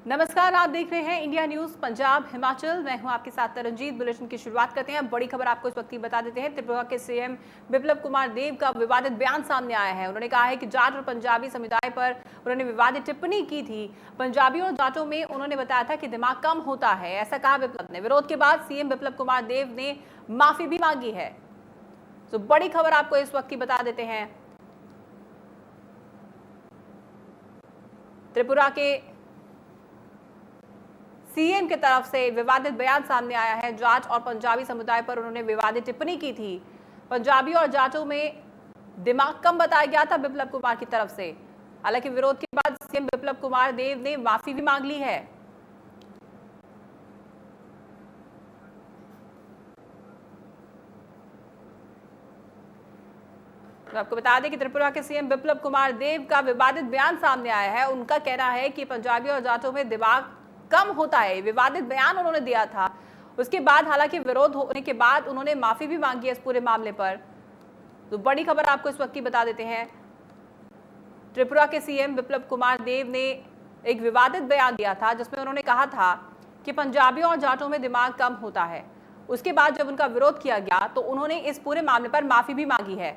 नमस्कार, आप देख रहे हैं इंडिया न्यूज पंजाब हिमाचल। मैं हूं आपके साथ तरनजीत। बुलेटिन की शुरुआत करते हैं। बड़ी खबर आपको इस वक्त की बता देते हैं। त्रिपुरा के सीएम बिप्लब कुमार देव का विवादित बयान सामने आया है। उन्होंने कहा है कि जाट और पंजाबी समुदाय पर उन्होंने विवादित टिप्पणी की थी। पंजाबी और जाटों में उन्होंने बताया था कि दिमाग कम होता है, ऐसा कहा बिप्लब ने। विरोध के बाद सीएम बिप्लब कुमार देव ने माफी भी मांगी है। तो बड़ी खबर आपको इस वक्त की बता देते हैं। त्रिपुरा के सीएम की तरफ से विवादित बयान सामने आया है। जाट और पंजाबी समुदाय पर उन्होंने विवादित टिप्पणी की थी। पंजाबी और जाटों में दिमाग कम बताया गया था बिप्लब कुमार की तरफ से। हालांकि विरोध के बाद सीएम बिप्लब कुमार देव ने माफी भी मांग ली है। तो आपको बता दें कि त्रिपुरा के सीएम बिप्लब कुमार देव का विवादित बयान सामने आया है। उनका कहना है कि पंजाबी और जाटों में दिमाग कम होता है। विवादित बयान उन्होंने दिया था। उसके बाद हालांकि विरोध होने के बाद उन्होंने माफी भी मांगी है इस पूरे मामले पर। तो बड़ी खबर आपको इस वक्त की बता देते हैं। त्रिपुरा के सीएम बिप्लब कुमार देव ने एक विवादित बयान दिया था जिसमें उन्होंने कहा था कि पंजाबी और जाटों में दिमाग कम होता है। उसके बाद जब उनका विरोध किया गया तो उन्होंने इस पूरे मामले पर माफी भी मांगी है।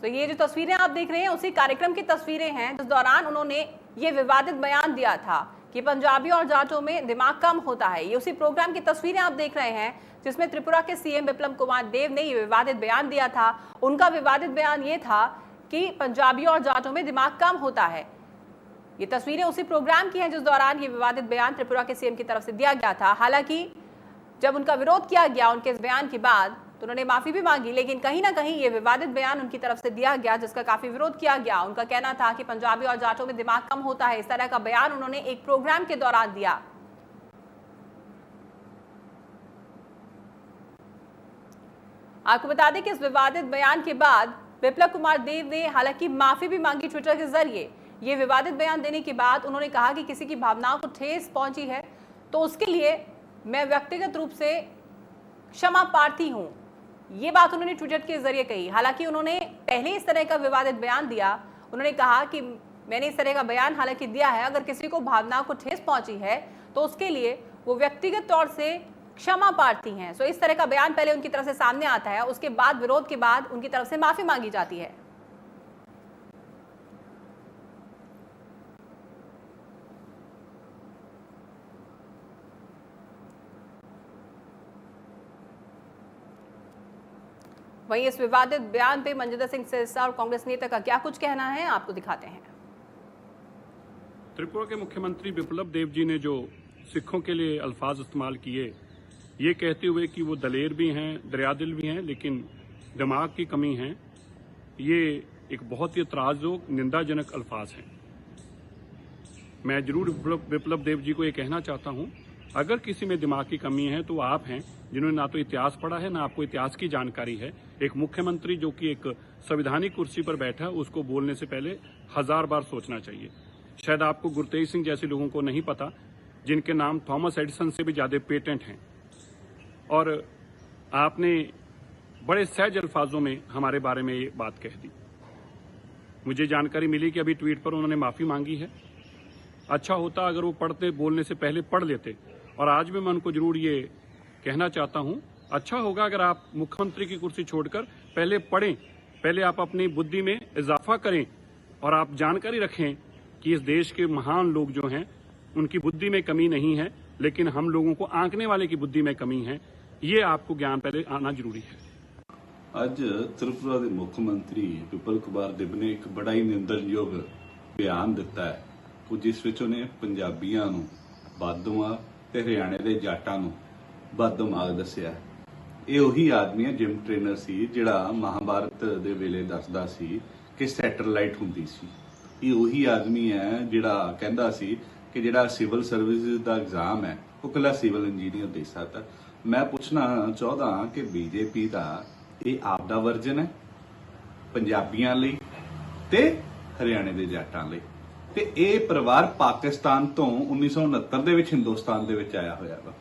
तो ये जो तस्वीरें आप देख रहे हैं उसी कार्यक्रम की तस्वीरें हैं जिस दौरान उन्होंने ये विवादित बयान दिया था कि पंजाबी और जाटों में दिमाग कम होता है। ये उसी प्रोग्राम की तस्वीरें आप देख रहे हैं जिसमें त्रिपुरा के सीएम बिप्लब कुमार देव ने ये विवादित बयान दिया था। उनका विवादित बयान ये था कि पंजाबी और जाटों में दिमाग कम होता है। ये तस्वीरें उसी प्रोग्राम की हैं जिस दौरान ये विवादित बयान त्रिपुरा के सीएम की तरफ से दिया गया था। हालांकि जब उनका विरोध किया गया उनके इस बयान के बाद तो उन्होंने माफी भी मांगी, लेकिन कहीं ना कहीं ये विवादित बयान उनकी तरफ से दिया गया जिसका काफी विरोध किया गया। उनका कहना था कि पंजाबी और जाटों में दिमाग कम होता है। इस तरह का बयान उन्होंने एक प्रोग्राम के दौरान दिया। आपको बता दें कि इस विवादित बयान के बाद बिप्लब कुमार देव ने हालांकि माफी भी मांगी ट्विटर के जरिए। ये विवादित बयान देने के बाद उन्होंने कहा कि किसी की भावनाओं को ठेस पहुंची है तो उसके लिए मैं व्यक्तिगत रूप से क्षमा प्रार्थी हूं। ये बात उन्होंने ट्विटर के जरिए कही। हालांकि उन्होंने पहले इस तरह का विवादित बयान दिया। उन्होंने कहा कि मैंने इस तरह का बयान हालांकि दिया है, अगर किसी को भावनाओं को ठेस पहुंची है तो उसके लिए वो व्यक्तिगत तौर से क्षमा प्रार्थी हैं। सो इस तरह का बयान पहले उनकी तरफ से सामने आता है, उसके बाद विरोध के बाद उनकी तरफ से माफी मांगी जाती है। वहीं इस विवादित बयान पे मनजिंदर सिंह सिरसा और कांग्रेस नेता का क्या कुछ कहना है आपको दिखाते हैं। त्रिपुरा के मुख्यमंत्री बिप्लब देव जी ने जो सिखों के लिए अल्फाज इस्तेमाल किए, ये कहते हुए कि वो दलेर भी हैं, दरियादिल भी हैं, लेकिन दिमाग की कमी है, ये एक बहुत ही एतराज़जोग निंदाजनक अल्फाज हैं। मैं जरूर बिप्लब देव जी को ये कहना चाहता हूँ, अगर किसी में दिमाग की कमी है तो आप हैं जिन्होंने ना तो इतिहास पढ़ा है ना आपको इतिहास की जानकारी है। एक मुख्यमंत्री जो कि एक संवैधानिक कुर्सी पर बैठा है उसको बोलने से पहले 1000 बार सोचना चाहिए। शायद आपको गुरतेज सिंह जैसे लोगों को नहीं पता जिनके नाम थॉमस एडिसन से भी ज्यादा पेटेंट हैं, और आपने बड़े सहज अल्फाजों में हमारे बारे में ये बात कह दी। मुझे जानकारी मिली कि अभी ट्वीट पर उन्होंने माफी मांगी है। अच्छा होता अगर वो पढ़ते बोलने से पहले पढ़ लेते। और आज भी मैं उनको जरूर ये कहना चाहता हूं, अच्छा होगा अगर आप मुख्यमंत्री की कुर्सी छोड़कर पहले पढ़ें, पहले आप अपनी बुद्धि में इजाफा करें और आप जानकारी रखें कि इस देश के महान लोग जो हैं उनकी बुद्धि में कमी नहीं है, लेकिन हम लोगों को आंकने वाले की बुद्धि में कमी है। ये आपको ज्ञान पहले आना जरूरी है। ਅੱਜ त्रिपुरा के मुख्यमंत्री बिप्लब कुमार देव ने एक बड़ा ही निंदनयोग बयान दिता है, जिस विच उन्हें पंजाबियों नूं बादूआ ते हरियाणे के जाटां नूं बददिमाग दस्सिया। ये उही आदमी है जिम ट्रेनर सी जिहड़ा महाभारत दे वेले दसदा सी कि सैटेलाइट हुंदी सी। ये उही आदमी है जिहड़ा कहंदा सी कि जिहड़ा सिविल सर्विस का एग्जाम है वो कला सिविल इंजीनियर दे सकदा। मैं पूछना चाहता कि बीजेपी का ये आपदा वर्जन है पंजाबियों लई ते हरियाणे के जाटां लई, ਤੇ ਇਹ ਪਰਿਵਾਰ ਪਾਕਿਸਤਾਨ ਤੋਂ 1969 ਦੇ ਵਿੱਚ ਹਿੰਦੁਸਤਾਨ ਦੇ ਵਿੱਚ ਆਇਆ ਹੋਇਆ ਵਾ।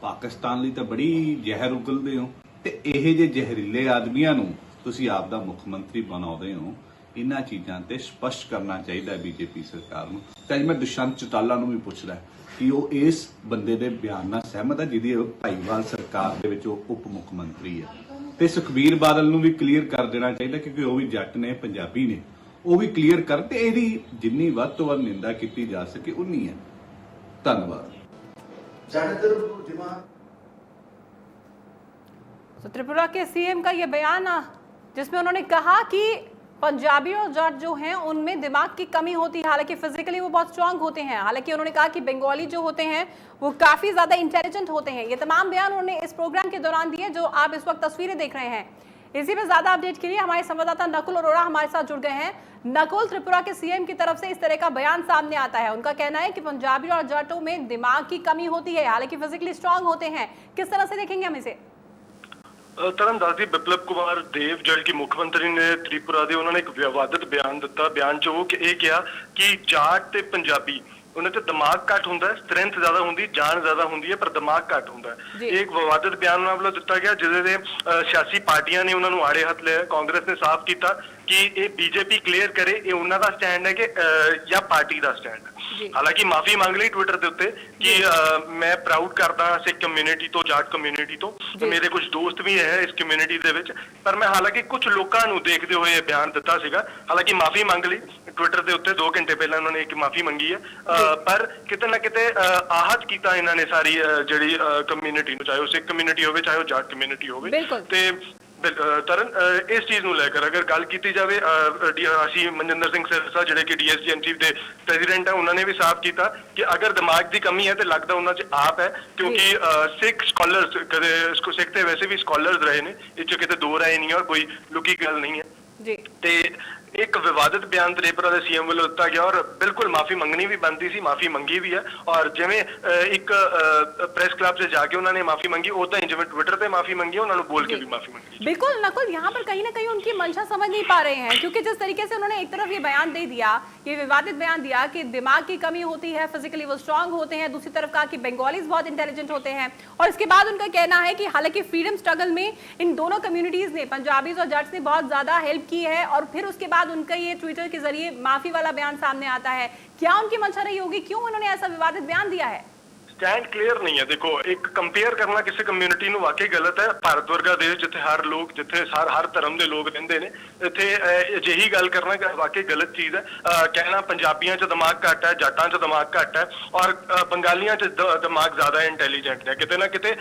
ਪਾਕਿਸਤਾਨ ਲਈ ਤਾਂ ਬੜੀ ਜ਼ਹਿਰ ਉਗਲਦੇ ਹੋ ਤੇ ਇਹ ਜੇ ਜ਼ਹਿਰੀਲੇ ਆਦਮੀਆਂ ਨੂੰ ਤੁਸੀਂ ਆਪ ਦਾ ਮੁੱਖ ਮੰਤਰੀ ਬਣਾਉਂਦੇ ਹੋ। ਇਹਨਾਂ ਚੀਜ਼ਾਂ ਤੇ ਸਪਸ਼ਟ ਕਰਨਾ ਚਾਹੀਦਾ ਬੀਜੇਪੀ ਸਰਕਾਰ ਨੂੰ। ਤੇ ਅੱਜ ਮੈਂ ਦੁਸ਼ਯੰਤ ਚੌਟਾਲਾ ਨੂੰ ਵੀ ਪੁੱਛਦਾ ਕਿ ਉਹ ਇਸ ਬੰਦੇ ਦੇ ਬਿਆਨ ਨਾਲ ਸਹਿਮਤ ਹੈ ਜਿਹਦੀ ਭਾਈਵਾਲ ਸਰਕਾਰ ਦੇ ਵਿੱਚ ਉਹ ਉਪ ਮੁੱਖ ਮੰਤਰੀ ਹੈ। ਤੇ ਸੁਖਬੀਰ ਬਾਦਲ ਨੂੰ ਵੀ ਕਲੀਅਰ ਕਰ ਦੇਣਾ ਚਾਹੀਦਾ ਕਿਉਂਕਿ ਉਹ ਵੀ ਜੱਟ ਨੇ, ਪੰਜਾਬੀ ਨੇ, ਉਹ ਵੀ ਕਲੀਅਰ ਕਰ ਤੇ ਇਹਦੀ ਜਿੰਨੀ ਵੱਧ ਤੋਂ ਵੱਧ ਨਿੰਦਾ ਕੀਤੀ ਜਾ ਸਕੇ ਉਨੀ ਹੈ। ਧੰਨਵਾਦ। तो त्रिपुरा के सीएम का ये बयान जिसमें उन्होंने कहा कि पंजाबी और जट जो हैं उनमें दिमाग की कमी होती है, हालांकि फिजिकली वो बहुत स्ट्रांग होते हैं। हालांकि उन्होंने कहा कि बंगाली जो होते हैं वो काफी ज्यादा इंटेलिजेंट होते हैं। ये तमाम बयान उन्होंने इस प्रोग्राम के दौरान दिए जो आप इस वक्त तस्वीरें देख रहे हैं। इसी में ज्यादा अपडेट के लिए हमारे संवाददाता नकुल अरोड़ा हमारे साथ जुड़ गए हैं। नकुल, त्रिपुरा के सीएम की तरफ से इस तरह का बयान सामने आता है, उनका कहना है कि पंजाबी और जाटों में दिमाग की कमी होती है, हालांकि फिजिकली स्ट्रांग होते हैं। किस तरह से देखेंगे हम इसे? ਤਰਨ ਦੱਸਦੀ ਬਿਪਲਬ ਕੁਮਾਰ ਦੇਵ ਜਿਹੜੇ ਕਿ ਮੁੱਖ ਮੰਤਰੀ ਨੇ ਤ੍ਰਿਪੁਰਾ ਦੇ, ਉਹਨਾਂ ਨੇ ਇੱਕ ਵਿਵਾਦਿਤ ਬਿਆਨ ਦਿੱਤਾ। ਬਿਆਨ 'ਚ ਉਹ ਇਹ ਕਿਹਾ ਕਿ ਜਾਟ ਤੇ ਪੰਜਾਬੀ ਉਹਨਾਂ ਤੇ ਦਿਮਾਗ ਘੱਟ ਹੁੰਦਾ ਹੈ, ਸਟਰੈਂਥ ਜ਼ਿਆਦਾ ਹੁੰਦੀ, ਜਾਨ ਜ਼ਿਆਦਾ ਹੁੰਦੀ ਹੈ, ਪਰ ਦਿਮਾਗ ਘੱਟ ਹੁੰਦਾ ਹੈ। ਇਹ ਇੱਕ ਵਿਵਾਦਿਤ ਬਿਆਨ ਉਹਨਾਂ ਵੱਲੋਂ ਦਿੱਤਾ ਗਿਆ ਜਿਹਦੇ ਦੇ ਸਿਆਸੀ ਪਾਰਟੀਆਂ ਨੇ ਉਹਨਾਂ ਨੂੰ ਆੜੇ ਹੱਥ ਲਿਆ। ਕਾਂਗਰਸ ਨੇ ਸਾਫ਼ ਕੀਤਾ ਕਿ ਇਹ ਬੀਜੇਪੀ ਕਲੀਅਰ ਕਰੇ ਇਹ ਉਹਨਾਂ ਦਾ ਸਟੈਂਡ ਹੈ ਕਿ ਜਾਂ ਪਾਰਟੀ ਦਾ ਸਟੈਂਡ ਹੈ। ਹਾਲਾਂਕਿ ਮਾਫੀ ਮੰਗ ਲਈ ਟਵਿੱਟਰ ਦੇ ਉੱਤੇ ਕਿ ਮੈਂ ਪ੍ਰਾਊਡ ਕਰਦਾ ਸਿੱਖ ਕਮਿਊਨਿਟੀ ਤੋਂ, ਜਾਟ ਕਮਿਊਨਿਟੀ ਤੋਂ, ਮੇਰੇ ਕੁਝ ਦੋਸਤ ਵੀ ਹੈ ਇਸ ਕਮਿਊਨਿਟੀ ਦੇ ਵਿੱਚ, ਪਰ ਮੈਂ ਹਾਲਾਂਕਿ ਕੁਝ ਲੋਕਾਂ ਨੂੰ ਦੇਖਦੇ ਹੋਏ ਇਹ ਬਿਆਨ ਦਿੱਤਾ ਸੀਗਾ। ਹਾਲਾਂਕਿ ਮਾਫੀ ਮੰਗ ਲਈ ਟਵਿੱਟਰ ਦੇ ਉੱਤੇ 2 ਘੰਟੇ ਪਹਿਲਾਂ ਉਹਨਾਂ ਨੇ ਇੱਕ ਮਾਫੀ ਮੰਗੀ ਹੈ, ਪਰ ਕਿਤੇ ਨਾ ਕਿਤੇ ਆਹਤ ਕੀਤਾ ਇਹਨਾਂ ਨੇ ਸਾਰੀ ਜਿਹੜੀ ਕਮਿਊਨਿਟੀ ਨੂੰ, ਚਾਹੇ ਉਹ ਸਿੱਖ ਕਮਿਊਨਿਟੀ ਹੋਵੇ ਚਾਹੇ ਉਹ ਜਾਟ ਕਮਿਊਨਿਟੀ ਹੋਵੇ। ਤੇ ਤਰਨ ਇਸ ਚੀਜ਼ ਨੂੰ ਲੈ ਕੇ ਅਗਰ ਗੱਲ ਕੀਤੀ ਜਾਵੇ, ਅਸੀਂ ਮਨਜਿੰਦਰ ਸਿੰਘ ਸਿਰਸਾ ਜਿਹੜੇ ਕਿ DSG ਦੇ ਪ੍ਰੈਜ਼ੀਡੈਂਟ ਹੈ, ਉਹਨਾਂ ਨੇ ਵੀ ਸਾਫ਼ ਕੀਤਾ ਕਿ ਅਗਰ ਦਿਮਾਗ ਦੀ ਕਮੀ ਹੈ ਤੇ ਲੱਗਦਾ ਉਹਨਾਂ 'ਚ ਆਪ ਹੈ, ਕਿਉਂਕਿ ਸਿੱਖ ਸਕਾਲਰਸ ਕਦੇ ਸਿੱਖ ਤੇ ਵੈਸੇ ਵੀ ਸਕਾਲਰਸ ਰਹੇ ਨੇ, ਇਹ 'ਚ ਕਿਤੇ ਦੋ ਰਾਏ ਨਹੀਂ ਹੈ ਔਰ ਕੋਈ ਲੁਕੀ ਗੱਲ ਨਹੀਂ ਹੈ। ਤੇ ਇੱਕ ਵਿਵਾਦਿਤ ਬਿਆਨ ਤ੍ਰਿਪੁਰਾ ਦੇ ਸੀਐਮ ਵੱਲੋਂ ਦਿੱਤਾ ਗਿਆ ਔਰ ਬਿਲਕੁਲ ਮਾਫੀ ਮੰਗਣੀ ਵੀ ਬਣਦੀ ਸੀ, ਮਾਫੀ ਮੰਗੀ ਵੀ ਹੈ। ਔਰ ਜਿਵੇਂ ਇੱਕ प्रेस क्लब से जाके उन्होंने माफी मांगी, होता ही जिवें ट्विटर पे माफी मांगी, उन्होंने बोल के भी माफी मांगी। बिल्कुल नकुल, यहाँ पर कहीं ना कहीं उनकी मंशा समझ नहीं पा रहे हैं, क्योंकि जिस तरीके से उन्होंने एक तरफ ये बयान दे दिया, ये विवादित बयान दिया कि दिमाग की कमी होती है, फिजिकली वो स्ट्रांग होते हैं, दूसरी तरफ कहा कि बंगालीज बहुत इंटेलिजेंट होते हैं, और इसके बाद उनका कहना है कि हालांकि फ्रीडम स्ट्रगल में इन दोनों कम्युनिटीज ने, पंजाबीज और जट्स ने बहुत ज्यादा हेल्प की है, और फिर उसके बाद उनका ये ट्विटर के जरिए माफी वाला बयान सामने आता है। क्या उनकी मंशा रही होगी, क्यों उन्होंने ऐसा विवादित बयान दिया है? स्टैंड क्लियर नहीं है। देखो, एक कंपेयर करना किसी कम्युनिटी ਨੂੰ ਵਾਕਈ ਗਲਤ ਹੈ। ਭਾਰਤ ਵਰਗਾ ਦੇਸ਼ ਜਿੱਥੇ ਹਰ ਲੋਕ, ਜਿੱਥੇ ਹਰ ਧਰਮ ਦੇ ਲੋਕ ਰਹਿੰਦੇ ਨੇ, ਇੱਥੇ ਅਜਿਹੀ ਗੱਲ ਕਰਨਾ ਵਾਕਈ ਗਲਤ ਚੀਜ਼ ਹੈ। ਕਹਿਣਾ ਪੰਜਾਬੀਆਂ 'ਚ ਦਿਮਾਗ ਘੱਟ ਹੈ, ਜੱਟਾਂ 'ਚ ਦਿਮਾਗ ਘੱਟ ਹੈ ਔਰ ਬੰਗਾਲੀਆਂ 'ਚ ਦਿਮਾਗ ਜ਼ਿਆਦਾ ਇੰਟੈਲੀਜੈਂਟ ਨੇ, ਕਿਤੇ ਨਾ ਕਿਤੇ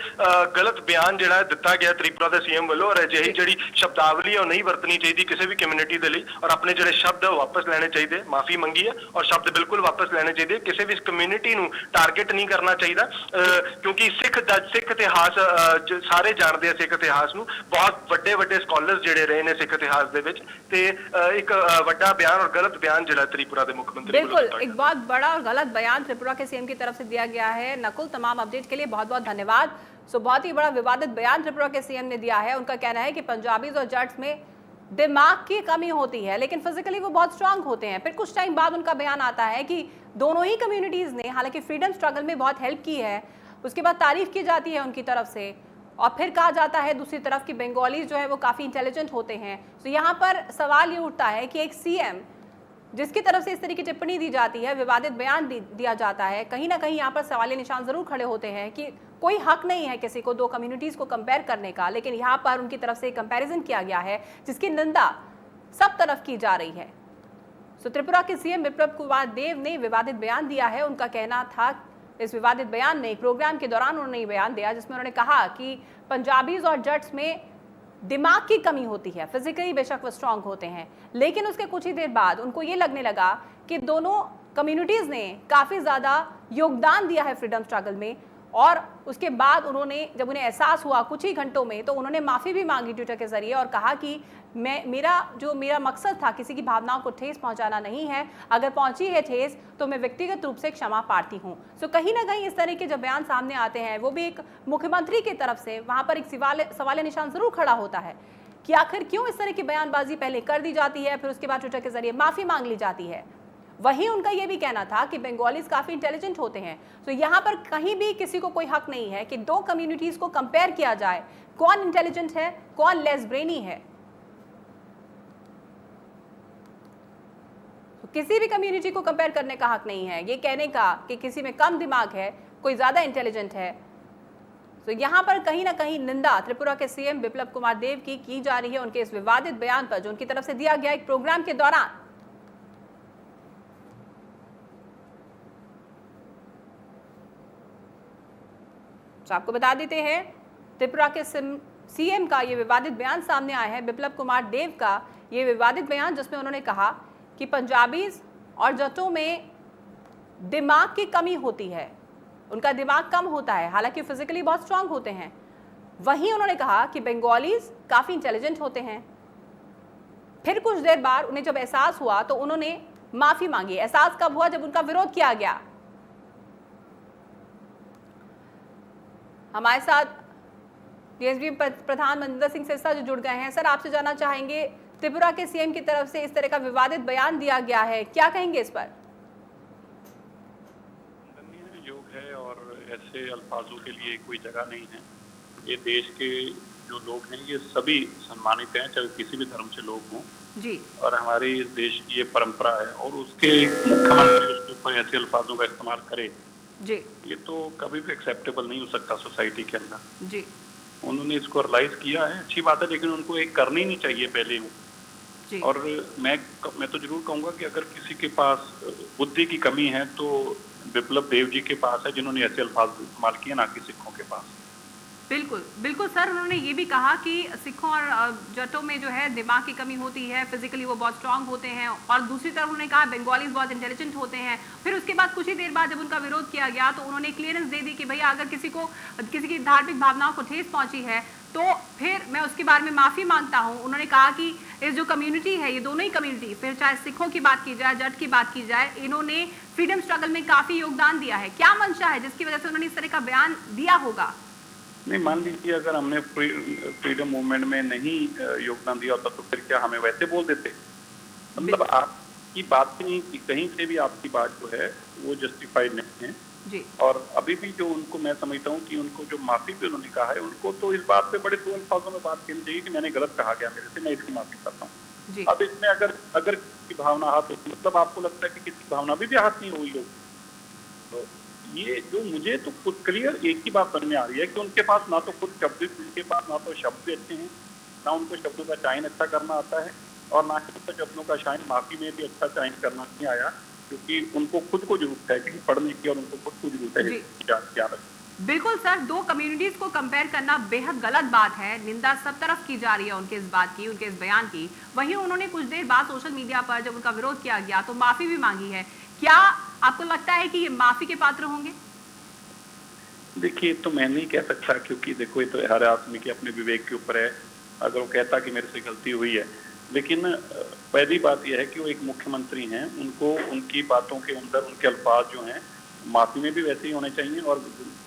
ਗਲਤ ਬਿਆਨ ਜਿਹੜਾ ਦਿੱਤਾ ਗਿਆ ਤ੍ਰਿਪੁਰਾ ਦੇ ਸੀਐਮ ਵੱਲੋਂ। ਔਰ ਅਜਿਹੀ ਜਿਹੜੀ ਸ਼ਬਦਾਵਲੀ ਉਹ ਨਹੀਂ ਵਰਤਣੀ ਚਾਹੀਦੀ ਕਿਸੇ ਵੀ ਕਮਿਊਨਿਟੀ ਦੇ ਲਈ, ਔਰ ਆਪਣੇ ਜਿਹੜੇ ਸ਼ਬਦ ਵਾਪਸ ਲੈਣੇ ਚਾਹੀਦੇ। ਮਾਫੀ ਮੰਗੀ ਹੈ ਔਰ ਸ਼ਬਦ ਬਿਲਕੁਲ ਵਾਪਸ ਲੈਣੇ ਚਾਹੀਦੇ। ਕਿਸੇ ਵੀ ਕਮਿਊਨਿਟੀ ਨੂੰ ਟਾਰਗੇਟ ਨਹੀਂ ਕਰਨਾ ਕਿਉਂਕਿ ਸਿੱਖ ਇਤਿਹਾਸ ਸਾਰੇ ਜਾਣਦੇ ਆ, ਸਿੱਖ ਇਤਿਹਾਸ ਨੂੰ ਬਹੁਤ ਵੱਡੇ ਸਕਾਲਰਸ ਜਿਹੜੇ ਰਹੇ ਨੇ ਸਿੱਖ ਇਤਿਹਾਸ ਦੇ ਵਿੱਚ, ਤੇ ਇੱਕ ਵੱਡਾ ਬਿਆਨ और गलत बयान ਜਿਹੜਾ त्रिपुरा ਦੇ ਮੁੱਖ ਮੰਤਰੀ बिल्कुल एक बहुत बड़ा और गलत बयान त्रिपुरा के सीएम की तरफ से दिया गया है। नकुल, तमाम अपडेट के लिए बहुत बहुत धन्यवाद। बहुत ही बड़ा विवादित बयान त्रिपुरा के सीएम ने दिया है। उनका कहना है कि पंजाबीज और जट्स में दिमाग की कमी होती है, लेकिन फिजिकली वो बहुत स्ट्रांग होते हैं। फिर कुछ टाइम बाद उनका बयान आता है कि दोनों ही कम्युनिटीज ने हालांकि फ्रीडम स्ट्रगल में बहुत हेल्प की है, उसके बाद तारीफ की जाती है उनकी तरफ से, और फिर कहा जाता है दूसरी तरफ कि बंगालीज जो है वो काफ़ी इंटेलिजेंट होते हैं। तो यहाँ पर सवाल ये उठता है कि एक सीएम जिसकी तरफ से इस तरह की टिप्पणी दी जाती है, विवादित बयान दिया जाता है, कहीं ना कहीं यहाँ पर सवालिया निशान जरूर खड़े होते हैं कि कोई हक नहीं है किसी को दो कम्युनिटीज़ को कंपेयर करने का, लेकिन यहाँ पर उनकी तरफ से कंपैरिजन किया गया है जिसकी निंदा सब तरफ की जा रही है। सो त्रिपुरा के सीएम बिप्लब कुमार देव ने विवादित बयान दिया है। उनका कहना था, इस विवादित बयान में एक प्रोग्राम के दौरान उन्होंने ये बयान दिया जिसमें उन्होंने कहा कि पंजाबीज और जट्स में दिमाग की कमी होती है, फिजिकली बेशक वो स्ट्रांग होते हैं, लेकिन उसके कुछ ही देर बाद उनको ये लगने लगा कि दोनों कम्युनिटीज़ ने काफ़ी ज़्यादा योगदान दिया है फ्रीडम स्ट्रगल में, और उसके बाद उन्होंने जब उन्हें एहसास हुआ कुछ ही घंटों में, तो उन्होंने माफ़ी भी मांगी ट्विटर के ज़रिए और कहा कि मेरा मकसद था किसी की भावनाओं को ठेस पहुंचाना नहीं है, अगर पहुंची है ठेस तो मैं व्यक्तिगत रूप से क्षमा प्रार्थी हूं। सो कहीं ना कहीं इस तरह के जब बयान सामने आते हैं, वो भी एक मुख्यमंत्री की तरफ से, वहां पर एक सवाल निशान जरूर खड़ा होता है कि आखिर क्यों इस तरह की बयानबाजी पहले कर दी जाती है, फिर उसके बाद ट्विटर के जरिए माफ़ी मांग ली जाती है। वहीं उनका यह भी कहना था कि बंगालीज काफी इंटेलिजेंट होते हैं। तो यहाँ पर कहीं भी किसी को कोई हक नहीं है कि दो कम्युनिटीज को कंपेयर किया जाए, कौन इंटेलिजेंट है, कौन लेस ब्रेनी है। तो किसी भी कम्युनिटी को कंपेयर करने का हक नहीं है, ये कहने का कि किसी में कम दिमाग है, कोई ज्यादा इंटेलिजेंट है। तो यहाँ पर कहीं ना कहीं निंदा त्रिपुरा के सीएम बिप्लब कुमार देव की जा रही है उनके इस विवादित बयान पर जो उनकी तरफ से दिया गया एक प्रोग्राम के दौरान। तो आपको बता देते हैं त्रिपुरा के सीएम का ये विवादित बयान सामने आया है, बिप्लब कुमार देव का ये विवादित बयान, जिसमें उन्होंने कहा कि पंजाबीज और जटों में दिमाग की कमी होती है, उनका दिमाग कम होता है, हालांकि फिजिकली बहुत स्ट्रांग होते हैं। वहीं उन्होंने कहा कि बंगालीज काफी इंटेलिजेंट होते हैं। फिर कुछ देर बाद उन्हें जब एहसास हुआ तो उन्होंने माफी मांगी। एहसास कब हुआ? जब उनका विरोध किया गया। हमारे साथ डीएसपी प्रधान मनिंदर सिंह सिरसा जो जुड़ गए हैं। सर, आपसे जानना चाहेंगे, त्रिपुरा के सीएम की तरफ से इस तरह का विवादित बयान दिया गया है, क्या कहेंगे इस पर? योग है और ऐसे अल्फाजों के लिए कोई जगह नहीं है। ये देश के जो लोग हैं ये सभी सम्मानित हैं, चाहे किसी भी धर्म से लोग हों जी। और हमारे इस देश की ये परंपरा है और उसके मुख्यमंत्री उसके ऊपर ऐसे अल्फाजों का इस्तेमाल करे जी, ये तो कभी भी एक्सेप्टेबल नहीं हो सकता सोसाइटी के अंदर। जी उन्होंने इसको रियलाइज किया है, अच्छी बात है, लेकिन उनको एक करनी नहीं चाहिए पहले जी। और मैं तो जरूर कहूंगा कि अगर किसी के पास बुद्धि की कमी है तो बिप्लब देव जी के पास है, जिन्होंने ऐसे अल्फाज इस्तेमाल किए, ना कि सिखों के पास। बिल्कुल बिल्कुल सर, उन्होंने ये भी कहा कि सिखों और जटों में जो है दिमाग की कमी होती है, फिजिकली वो बहुत स्ट्रांग होते हैं, और दूसरी तरफ उन्होंने कहा बंगालीज बहुत इंटेलिजेंट होते हैं। फिर उसके बाद कुछ ही देर बाद जब उनका विरोध किया गया तो उन्होंने क्लियरेंस दे दी कि भैया अगर किसी की धार्मिक भावनाओं को ठेस पहुंची है तो फिर मैं उसके बारे में माफी मांगता हूं। उन्होंने कहा कि इस जो कम्युनिटी है, ये दोनों ही कम्युनिटी, फिर चाहे सिखों की बात की जाए, जट की बात की जाए, इन्होंने फ्रीडम स्ट्रगल में काफी योगदान दिया है। क्या मंशा है जिसकी वजह से उन्होंने इस तरह का बयान दिया होगा? नहीं, मान लीजिए अगर हमने फ्रीडम मूवमेंट में नहीं योगदान दिया होता तो फिर क्या हमें वैसे बोल देते? मतलब आपकी बात नहीं, कहीं से भी आपकी बात जो है वो जस्टिफाइड नहीं है जी। और अभी भी जो उनको मैं समझता हूँ कि उनको जो माफी भी उन्होंने कहा है, उनको तो इस बात पे बड़े 2 अल्फाजों में बात कहनी चाहिए कि मैंने गलत कहा गया मेरे से, मैं इसकी माफी करता हूँ। अब इसमें अगर किसी भावना हाथ होती, मतलब आपको लगता है कि किसी भावना भी हाथ नहीं हुई हो, तो ये जो मुझे तो कुछ क्लियर एक ही बात समझ में आ रही है कि उनके पास ना तो खुद शब्द, उनके पास ना तो शब्द अच्छे हैं, ना उनको शब्दों का चयन अच्छा करना आता है और ना ही तो शब्दों का चयन माफी में भी अच्छा चयन करना नहीं आया, क्योंकि उनको खुद को जरूरत है कि पढ़ने की और उनको खुद को जरूरत है ज्ञान। बिल्कुल सर, दो कम्युनिटीज को कंपेयर करना बेहद गलत बात है। निंदा सब तरफ की जा रही है उनके इस बात की, उनके इस बयान की। वहीं उन्होंने कुछ देर बाद सोशल मीडिया पर जब उनका विरोध किया गया तो माफी भी मांगी है। क्या आपको लगता है कि ये माफी के पात्र होंगे? देखिए, तो मैं नहीं कह सकता, क्योंकि देखो ये तो हर आदमी के अपने विवेक के ऊपर है। अगर वो कहता कि मेरे से गलती हुई है, लेकिन पहली बात यह है कि वो एक मुख्यमंत्री हैं, उनको उनकी बातों के अंदर उनके अल्फाज जो हैं माफी में भी वैसे ही होने चाहिए और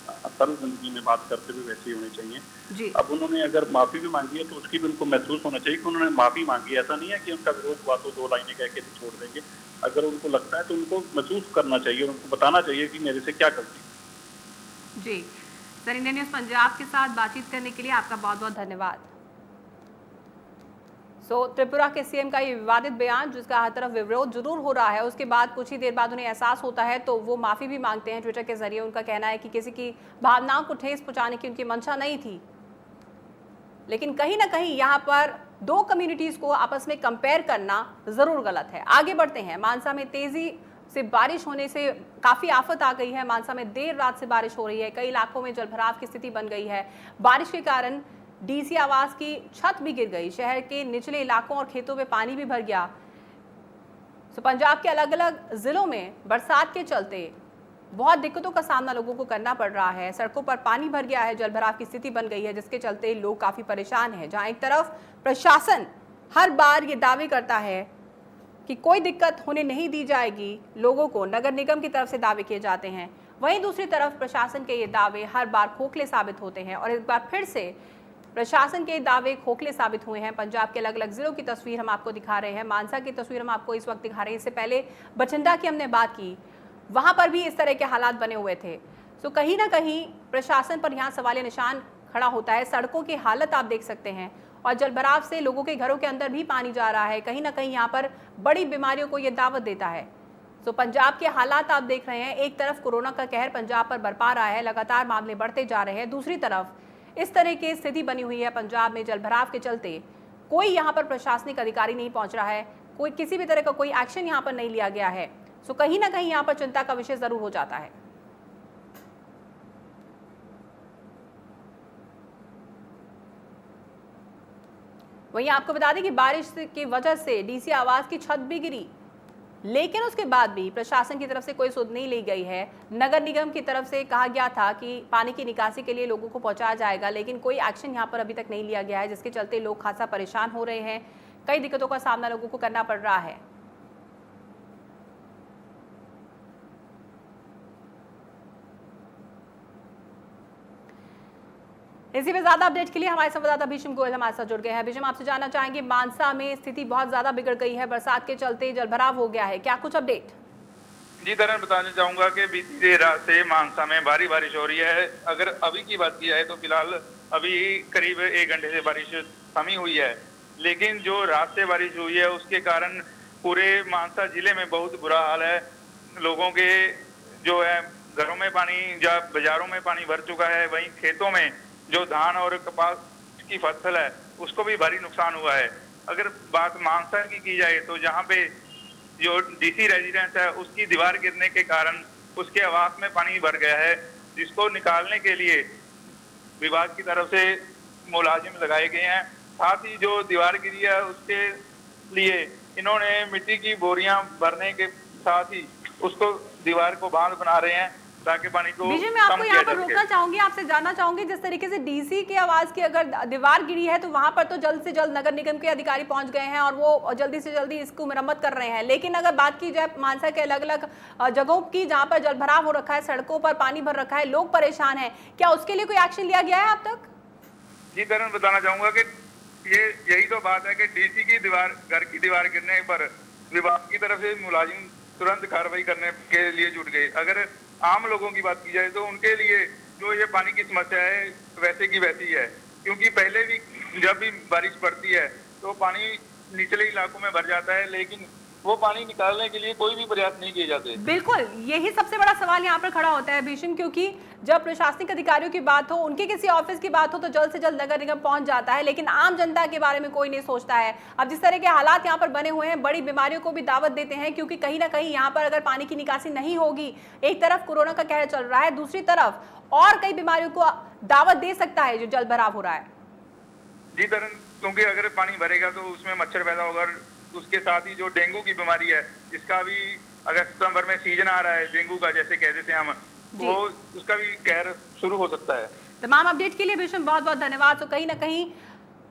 असल जिंदगी में बात करते हुए वैसे ही होने चाहिए जी। अब उन्होंने अगर माफी भी मांगी है तो उसकी भी उनको महसूस होना चाहिए कि उन्होंने माफी मांगी। ऐसा नहीं है कि उनका विरोध हुआ तो 2 लाइनें कह के छोड़ देंगे। अगर उनको लगता है तो उनको महसूस करना चाहिए, उनको बताना चाहिए कि मेरे से क्या गलती। जी सर, इंडियन न्यूज पंजाब के साथ बातचीत करने के लिए आपका बहुत बहुत धन्यवाद। त्रिपुरा के सीएम का ये विवादित बयान, जिसका हर तरफ विरोध जरूर हो रहा है, उसके बाद कुछ ही देर बाद उन्हें एहसास होता है तो वो माफी भी मांगते हैं ट्विटर के जरिए। उनका कहना है कि किसी की भावनाओं को ठेस पहुंचाने की उनकी मंशा नहीं थी, लेकिन कहीं ना कहीं यहाँ पर 2 कम्युनिटीज को आपस में कंपेयर करना जरूर गलत है। आगे बढ़ते हैं। मानसा में तेजी से बारिश होने से काफी आफत आ गई है। मानसा में देर रात से बारिश हो रही है, कई इलाकों में जलभराव की स्थिति बन गई है। बारिश के कारण डीसी आवास की छत भी गिर गई, शहर के निचले इलाकों और खेतों में पानी भी भर गया। पंजाब के अलग अलग जिलों में बरसात के चलते बहुत दिक्कतों का सामना लोगों को करना पड़ रहा है। सड़कों पर पानी भर गया है, जलभराव की स्थिति बन गई है, जिसके चलते लोग काफी परेशान हैं। जहां एक तरफ प्रशासन हर बार ये दावे करता है कि कोई दिक्कत होने नहीं दी जाएगी लोगों को, नगर निगम की तरफ से दावे किए जाते हैं, वहीं दूसरी तरफ प्रशासन के ये दावे हर बार खोखले साबित होते हैं और एक बार फिर से प्रशासन के दावे खोखले साबित हुए हैं। पंजाब के अलग अलग जिलों की तस्वीर हम आपको दिखा रहे हैं, मानसा की तस्वीर हम आपको इस वक्त दिखा रहे हैं। इससे पहले बठिंडा की हमने बात की, वहां पर भी इस तरह के हालात बने हुए थे। तो कहीं ना कहीं प्रशासन पर यहाँ सवालिया निशान खड़ा होता है। सड़कों की हालत आप देख सकते हैं और जलभराव से लोगों के घरों के अंदर भी पानी जा रहा है। कहीं ना कहीं यहाँ पर बड़ी बीमारियों को ये दावत देता है। तो पंजाब के हालात आप देख रहे हैं, एक तरफ कोरोना का कहर पंजाब पर बरपा रहा है, लगातार मामले बढ़ते जा रहे हैं। दूसरी तरफ इस तरह की स्थिति बनी हुई है पंजाब में जलभराव के चलते। कोई यहाँ पर प्रशासनिक अधिकारी नहीं पहुंच रहा है, कोई किसी भी तरह का कोई एक्शन यहाँ पर नहीं लिया गया है। तो कहीं ना कहीं यहाँ पर चिंता का विषय जरूर हो जाता है। वहीं आपको बता दें कि बारिश की वजह से डीसी आवास की छत भी गिरी, लेकिन उसके बाद भी प्रशासन की तरफ से कोई सुध नहीं ली गई है। नगर निगम की तरफ से कहा गया था कि पानी की निकासी के लिए लोगों को पहुंचाया जाएगा, लेकिन कोई एक्शन यहां पर अभी तक नहीं लिया गया है, जिसके चलते लोग खासा परेशान हो रहे हैं। कई दिक्कतों का सामना लोगों को करना पड़ रहा है। इसी में ज्यादा अपडेट के लिए हमारे संवाददाता भीषम गोयल हमारे साथ जुड़ गए हैं। भीषम, आपसे जानना चाहेंगे, मानसा में स्थिति बहुत ज्यादा बिगड़ गई है, बरसात के चलते जलभराव हो गया है, क्या कुछ अपडेट? जी तरन, बताना चाहूंगा कि बीती देर रात से मानसा में भारी बारिश हो रही है। अगर अभी की बात की जाए तो फिलहाल अभी करीब 1 घंटे से बारिश थमी हुई है, लेकिन जो रात से बारिश हुई है उसके कारण पूरे मानसा जिले में बहुत बुरा हाल है। लोगों के जो है घरों में पानी, या बाजारों में पानी भर चुका है। वहीं खेतों में जो धान और कपास की फसल है उसको भी भारी नुकसान हुआ है। अगर बात मानसा की जाए तो जहाँ पे जो डीसी रेजिडेंस है उसकी दीवार गिरने के कारण उसके आवास में पानी भर गया है, जिसको निकालने के लिए विभाग की तरफ से मुलाजिम लगाए गए हैं। साथ ही जो दीवार गिरी है उसके लिए इन्होंने मिट्टी की बोरियां भरने के साथ ही उसको दीवार को बांध बना रहे हैं ताकि पानी को विजय, मैं आपको यहाँ पर रोकना चाहूंगी, आपसे जानना चाहूंगी, जिस तरीके से डीसी की आवाज की अगर दीवार गिरी है तो वहां पर तो जल्द से जल्द नगर निगम के अधिकारी पहुंच गए हैं और वो जल्दी से जल्दी इसको मरम्मत कर रहे हैं। लेकिन अगर बात की जाए मानसा के अलग अलग जगहों की जहां पर जलभराव हो रखा है, सड़कों पर पानी भर रखा है, लोग परेशान है, क्या उसके लिए कोई एक्शन लिया गया है अब तक? जी तरन, बताना चाहूंगा कि यही तो बात है कि डीसी की दीवार, घर की दीवार गिरने पर विभाग की तरफ से मुलाजिम तुरंत कार्रवाई करने के लिए जुट गए। अगर आम लोगों की बात की जाए तो उनके लिए जो ये पानी की समस्या है वैसे की वैसी है, क्योंकि पहले भी जब भी बारिश पड़ती है तो पानी निचले इलाकों में भर जाता है, लेकिन वो पानी निकालने के लिए कोई भी प्रयास नहीं किए जाते। बिल्कुल, यही सबसे बड़ा सवाल यहाँ पर खड़ा होता है भीषण, क्योंकि जब प्रशासनिक अधिकारियों की बात हो, उनके किसी ऑफिस की बात हो तो जल्द से जल्द नगर निगम पहुंच जाता है, लेकिन आम जनता के बारे में कोई नहीं सोचता है। अब जिस तरह के हालात यहाँ पर बने हुए हैं, बड़ी बीमारियों को भी दावत देते हैं, क्योंकि कहीं ना कहीं यहाँ पर अगर पानी की निकासी नहीं होगी, एक तरफ कोरोना का कहर चल रहा है, दूसरी तरफ और कई बीमारियों को दावत दे सकता है जो जलभराव हो रहा है। जी तरन, क्योंकि अगर पानी भरेगा तो उसमें मच्छर पैदा होगा, उसके साथ ही जो डेंगू की बीमारी है जिसका भी अगर सितंबर में सीजन आ रहा है डेंगू का, जैसे कह देते हैं हम, वो उसका भी कहर शुरू हो सकता है। तमाम अपडेट के लिए भीषण बहुत बहुत धन्यवाद। तो कहीं ना कहीं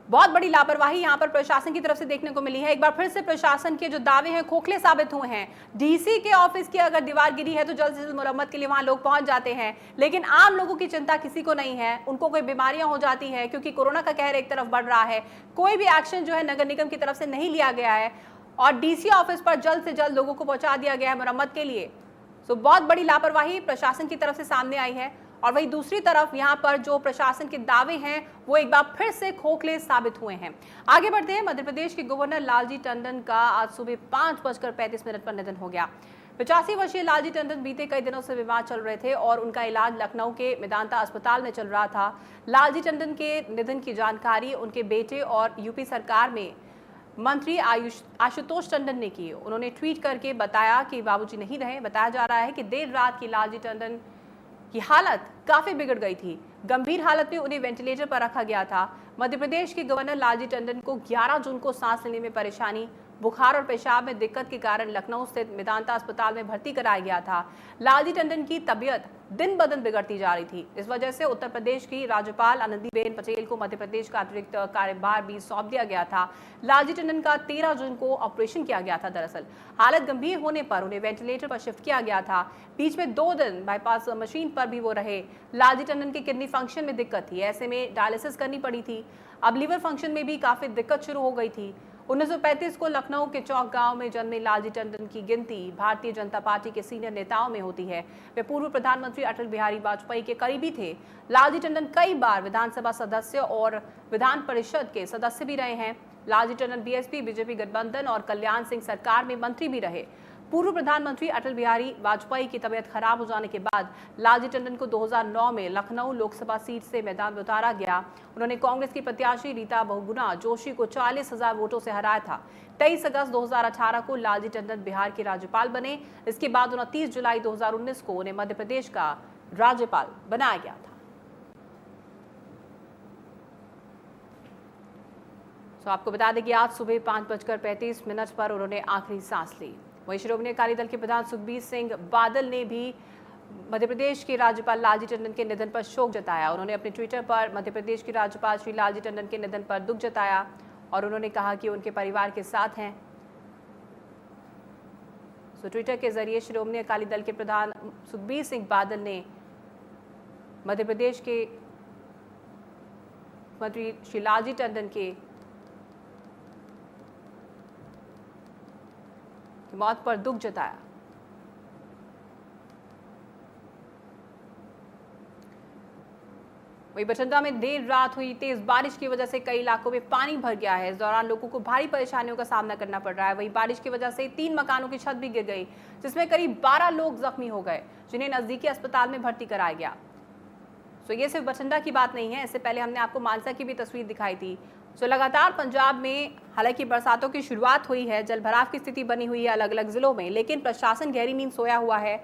बहुत बड़ी लापरवाही यहाँ पर प्रशासन की तरफ से देखने को मिली है। एक बार फिर से प्रशासन के जो दावे हैं खोखले साबित हुए हैं। डीसी के ऑफिस की अगर दीवार गिरी है तो जल्द से जल्द मुरम्मत के लिए वहां लोग पहुंच जाते हैं, लेकिन आम लोगों की चिंता किसी को नहीं है। उनको कोई बीमारियां हो जाती है क्योंकि कोरोना का कहर एक तरफ बढ़ रहा है, कोई भी एक्शन जो है नगर निगम की तरफ से नहीं लिया गया है और डीसी ऑफिस पर जल्द से जल्द लोगों को पहुंचा दिया गया है मुरम्मत के लिए। तो बहुत बड़ी लापरवाही प्रशासन की तरफ से सामने आई है। और वहीं दूसरी तरफ यहाँ पर जो प्रशासन के दावे हैं वो एक बार फिर से खोखले साबित हुए हैं। आगे बढ़ते हैं। मध्य प्रदेश के गवर्नर लालजी टंडन का आज सुबह 5:35 पर निधन हो गया। 85 वर्षीय लालजी टंडन बीते कई दिनों से बीमार चल रहे थे और उनका इलाज लखनऊ के मेदांता अस्पताल में चल रहा था। लालजी टंडन के निधन की जानकारी उनके बेटे और यूपी सरकार में मंत्री आशुतोष टंडन ने की। उन्होंने ट्वीट करके बताया कि बाबूजी नहीं रहे। बताया जा रहा है कि देर रात की लालजी टंडन की हालत काफी बिगड़ गई थी। गंभीर हालत में उन्हें वेंटिलेटर पर रखा गया था। मध्य प्रदेश के गवर्नर लालजी टंडन को 11 जून को सांस लेने में परेशानी बुखार और पेशाब में दिक्कत के कारण लखनऊ स्थित मेदांता अस्पताल में भर्ती कराया गया था। लालजी टंडन की तबीयत दिन ब दिन बिगड़ती जा रही थी। इस वजह से उत्तर प्रदेश की राज्यपाल आनंदीबेन पटेल को मध्य प्रदेश का अतिरिक्त कार्यभार भी सौंप दिया गया था। लालजी टंडन का 13 जून को ऑपरेशन किया गया था। दरअसल हालत गंभीर होने पर उन्हें वेंटिलेटर पर शिफ्ट किया गया था। बीच में 2 दिन बाईपास मशीन पर भी वो रहे। लालजी टंडन के किडनी फंक्शन में दिक्कत थी, ऐसे में डायलिसिस करनी पड़ी थी। अब लीवर फंक्शन में भी काफी दिक्कत शुरू हो गई थी। 1935 को लखनऊ के चौक गांव में जन्मे लालजी टंडन की गिनती भारतीय जनता पार्टी के सीनियर नेताओं में होती है। वे पूर्व प्रधानमंत्री अटल बिहारी वाजपेयी के करीबी थे। लालजी टंडन कई बार विधानसभा सदस्य और विधान परिषद के सदस्य भी रहे हैं। लालजी टंडन बीएसपी बीजेपी गठबंधन और कल्याण सिंह सरकार में मंत्री भी रहे। पूर्व प्रधानमंत्री अटल बिहारी वाजपेयी की तबीयत खराब हो जाने के बाद लालजी टंडन को 2009 में लखनऊ लोकसभा सीट से मैदान में उतारा गया। उन्होंने कांग्रेस की प्रत्याशी रीता बहुगुणा जोशी को 40,000 वोटों से हराया था। 23 अगस्त 2018 को लालजी टंडन बिहार के राज्यपाल बने। इसके बाद 29 जुलाई 2019 को उन्हें मध्य प्रदेश का राज्यपाल बनाया गया था। तो आपको बता दें कि आज सुबह 5:35 पर उन्होंने आखिरी सांस ली। वहीं श्रोमणी अकाली दल के प्रधान सुखबीर सिंह बादल ने भी मध्य प्रदेश के राज्यपाल लालजी टंडन के निधन पर शोक जताया। उन्होंने अपने ट्विटर पर मध्य प्रदेश के राज्यपाल श्री लालजी टंडन के निधन पर दुख जताया और उन्होंने कहा कि उनके परिवार के साथ हैं। ट्विटर के जरिए श्रोमणी अकाली दल के प्रधान सुखबीर सिंह बादल ने मध्य प्रदेश के मंत्री श्री लालजी टंडन के मौत पर दुख जताया। वहीं बठिंडा में देर रात हुई तेज बारिश की वजह से कई इलाकों में पानी भर गया है। इस दौरान लोगों को भारी परेशानियों का सामना करना पड़ रहा है। वहीं बारिश की वजह से 3 मकानों की छत भी गिर गई, जिसमें करीब 12 लोग जख्मी हो गए, जिन्हें नजदीकी अस्पताल में भर्ती कराया गया। तो ये सिर्फ बठिंडा की बात नहीं है, इससे पहले हमने आपको मानसा की भी तस्वीर दिखाई थी। तो लगातार पंजाब में हालांकि बरसातों की शुरुआत हुई है, जलभराव की स्थिति बनी हुई है अलग अलग जिलों में, लेकिन प्रशासन गहरी नींद सोया हुआ है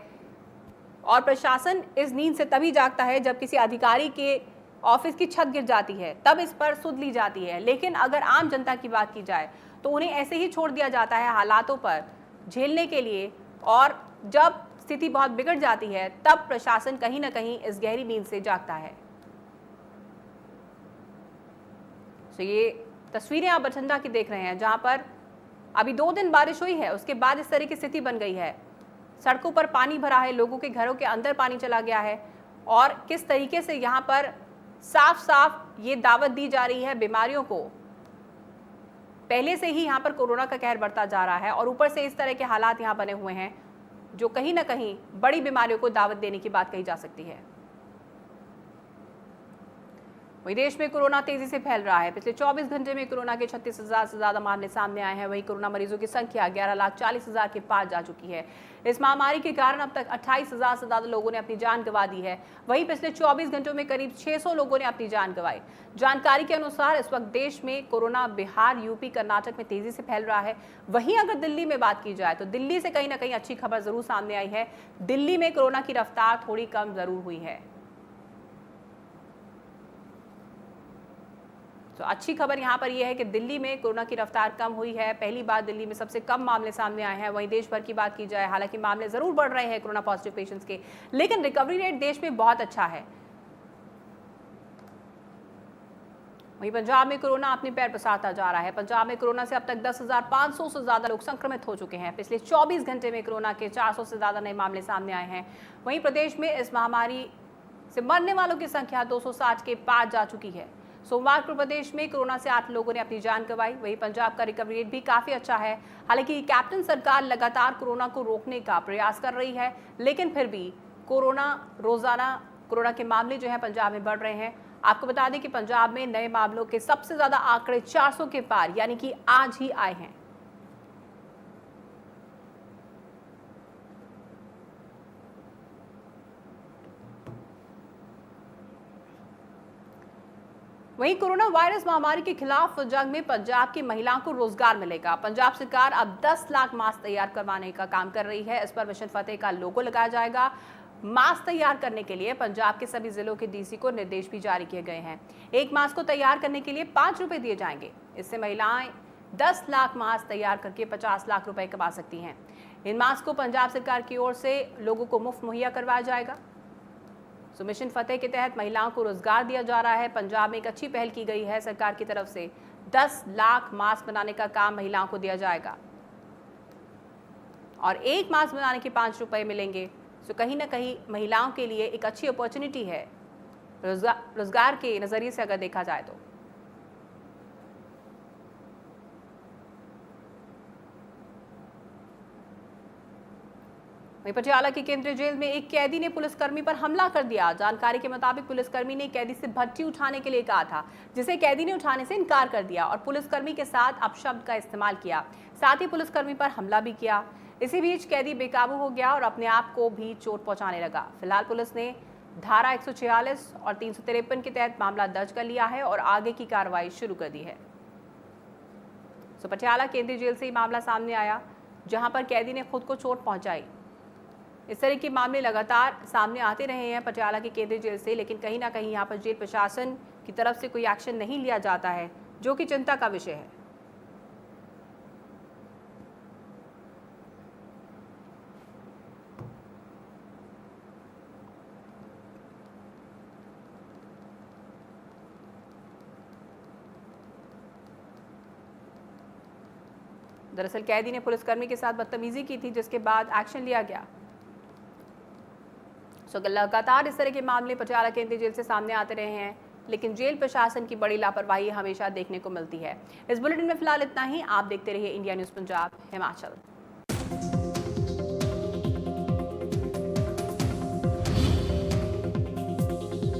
और प्रशासन इस नींद से तभी जागता है जब किसी अधिकारी के ऑफिस की छत गिर जाती है, तब इस पर सुध ली जाती है। लेकिन अगर आम जनता की बात की जाए तो उन्हें ऐसे ही छोड़ दिया जाता है हालातों पर झेलने के लिए, और जब स्थिति बहुत बिगड़ जाती है तब प्रशासन कहीं ना कहीं इस गहरी नींद से जागता है। तो ये तस्वीरें आप बठिंडा की देख रहे हैं, जहां पर अभी 2 दिन बारिश हुई है, उसके बाद इस तरह की स्थिति बन गई है। सड़कों पर पानी भरा है, लोगों के घरों के अंदर पानी चला गया है और किस तरीके से यहां पर साफ साफ ये दावत दी जा रही है बीमारियों को। पहले से ही यहां पर कोरोना का कहर बढ़ता जा रहा है और ऊपर से इस तरह के हालात यहां बने हुए हैं जो कहीं ना कहीं बड़ी बीमारियों को दावत देने की बात कही जा सकती है। वहीं देश में कोरोना तेजी से फैल रहा है। पिछले 24 घंटे में कोरोना के 36,000 से ज्यादा मामले सामने आए हैं। वहीं कोरोना मरीजों की संख्या 11,40,000 के पार जा चुकी है। इस महामारी के कारण अब तक 28,000 से ज्यादा लोगों ने अपनी जान गंवा दी है। वहीं पिछले 24 घंटों में करीब 600 लोगों ने अपनी जान गंवाई। जानकारी के अनुसार इस वक्त देश में कोरोना बिहार, यूपी, कर्नाटक में तेजी से फैल रहा है। वहीं अगर दिल्ली में बात की जाए तो दिल्ली से कहीं ना कहीं अच्छी खबर जरूर सामने आई है। दिल्ली में कोरोना की रफ्तार थोड़ी कम जरूर हुई है। तो अच्छी खबर यहाँ पर यह है कि दिल्ली में कोरोना की रफ्तार कम हुई है। पहली बार दिल्ली में सबसे कम मामले सामने आए हैं। वहीं देश भर की बात की जाए, हालांकि मामले जरूर बढ़ रहे हैं कोरोना पॉजिटिव पेशेंट्स के, लेकिन रिकवरी रेट देश में बहुत अच्छा है। वहीं पंजाब में कोरोना अपने पैर पसारता जा रहा है। पंजाब में कोरोना से अब तक 10,500 से ज्यादा लोग संक्रमित हो चुके हैं। पिछले 24 घंटे में कोरोना के 400 से ज्यादा नए मामले सामने आए हैं। वहीं प्रदेश में इस महामारी से मरने वालों की संख्या 260 के पार जा चुकी है। सोमवार को प्रदेश में कोरोना से 8 लोगों ने अपनी जान गंवाई। वहीं पंजाब का रिकवरी रेट भी काफी अच्छा है। हालांकि कैप्टन सरकार लगातार कोरोना को रोकने का प्रयास कर रही है, लेकिन फिर भी रोजाना कोरोना के मामले जो है पंजाब में बढ़ रहे हैं। आपको बता दें कि पंजाब में नए मामलों के सबसे ज्यादा आंकड़े 400 के पार यानी कि आज ही आए हैं। वहीं कोरोना वायरस महामारी के खिलाफ जंग में पंजाब की महिलाओं को रोजगार मिलेगा। पंजाब सरकार अब 10 लाख मास्क तैयार करवाने का काम कर रही है। इस पर मिशन फतेह का लोगो लगाया जाएगा। मास्क तैयार करने के लिए पंजाब के सभी जिलों के डीसी को निर्देश भी जारी किए गए हैं। एक मास्क को तैयार करने के लिए 5 रुपए दिए जाएंगे। इससे महिलाएं 10 लाख मास्क तैयार करके 50 लाख रुपए कमा सकती हैं। इन मास्क को पंजाब सरकार की ओर से लोगों को मुफ्त मुहैया करवाया जाएगा। सो मिशन फतेह के तहत महिलाओं को रोजगार दिया जा रहा है। पंजाब में एक अच्छी पहल की गई है सरकार की तरफ से। 10 लाख मास्क बनाने का काम महिलाओं को दिया जाएगा और एक मास्क बनाने के 5 रुपए मिलेंगे। सो कहीं ना कहीं महिलाओं के लिए एक अच्छी अपॉर्चुनिटी है रोजगार के नजरिए से अगर देखा जाए तो। वहीं पटियाला की केंद्रीय जेल में एक कैदी ने पुलिसकर्मी पर हमला कर दिया। जानकारी के मुताबिक पुलिसकर्मी ने कैदी से भट्टी उठाने के लिए कहा था, जिसे कैदी ने उठाने से इनकार कर दिया और पुलिसकर्मी के साथ अपशब्द का इस्तेमाल किया। साथ ही पुलिसकर्मी पर हमला भी किया। इसी बीच कैदी बेकाबू हो गया और अपने आप को भी चोट पहुंचाने लगा। फिलहाल पुलिस ने धारा 146 और 353 के तहत मामला दर्ज कर लिया है और आगे की कार्रवाई शुरू कर दी है। सो पटियाला केंद्रीय जेल से ही मामला सामने आया, जहां पर कैदी ने खुद को चोट पहुंचाई। इस तरह के मामले लगातार सामने आते रहे हैं पटियाला की केंद्रीय जेल से, लेकिन कहीं ना कहीं यहाँ पर जेल प्रशासन की तरफ से कोई एक्शन नहीं लिया जाता है, जो कि चिंता का विषय है। दरअसल कैदी ने पुलिसकर्मी के साथ बदतमीजी की थी, जिसके बाद एक्शन लिया गया। लगातार इस तरह के मामले पटियाला केंद्रीय जेल से सामने आते रहे हैं, लेकिन जेल प्रशासन की बड़ी लापरवाही हमेशा देखने को मिलती है। इस बुलेटिन में फिलहाल इतना ही। आप देखते रहिए इंडिया न्यूज़ पंजाब हिमाचल।